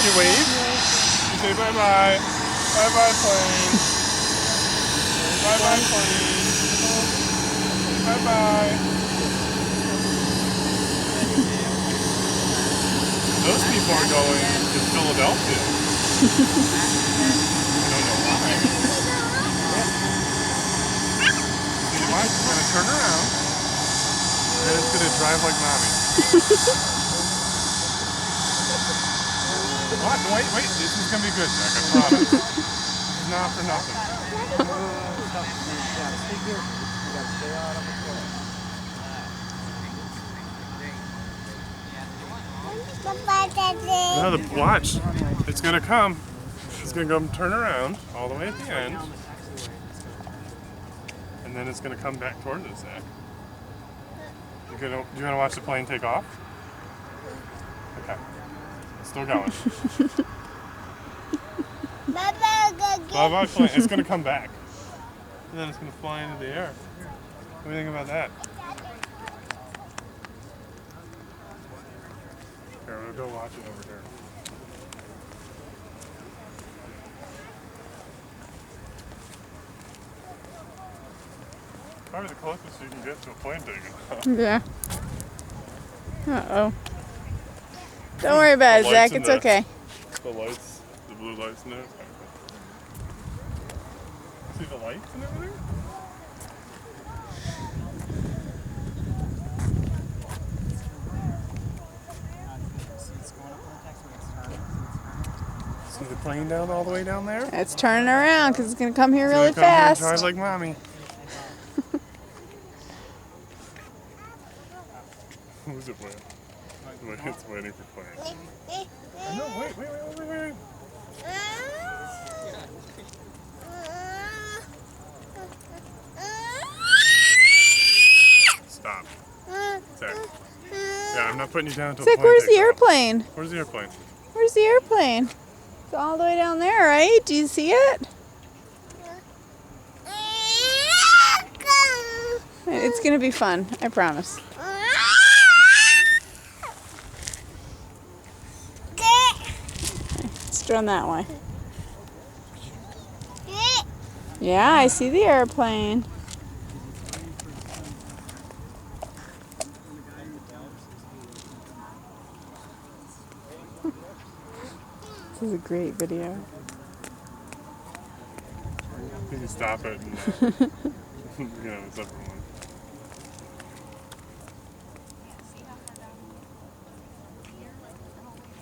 you wave? You say bye-bye. Bye-bye, plane. Bye-bye, plane. Bye-bye. Those people are going to Philadelphia. I don't know why. See, watch, it's going to turn around, and then it's going to drive like mommy. What? Wait, this is going to be good, Jack, I promise. It's not for nothing. No, watch. It's going to come. It's going to go turn around all the way at the end. And then it's going to come back towards us, Zach. Do you want to watch the plane take off? Okay. It's still going. Bye-bye, plane. It's going to come back. And then it's going to fly into the air. What do you think about that? Here, we'll go watch it over here. Probably the closest you can get to a plane taking off. Yeah. Uh-oh. Don't worry about it, Zach. It's okay. The lights, the blue lights in there. See the lights and everything? See the plane down all the way down there? It's turning around because it's going to come here really fast. Drive like mommy. Who's it with? It's waiting for planes. No, wait. Stop. Zach. Yeah, I'm not putting you down until Zach, where's the airplane? Where's the airplane? Where's the airplane? It's all the way down there, right? Do you see it? It's going to be fun, I promise. Let's turn that way. Yeah, I see the airplane. This is a great video. You can stop it and, it's up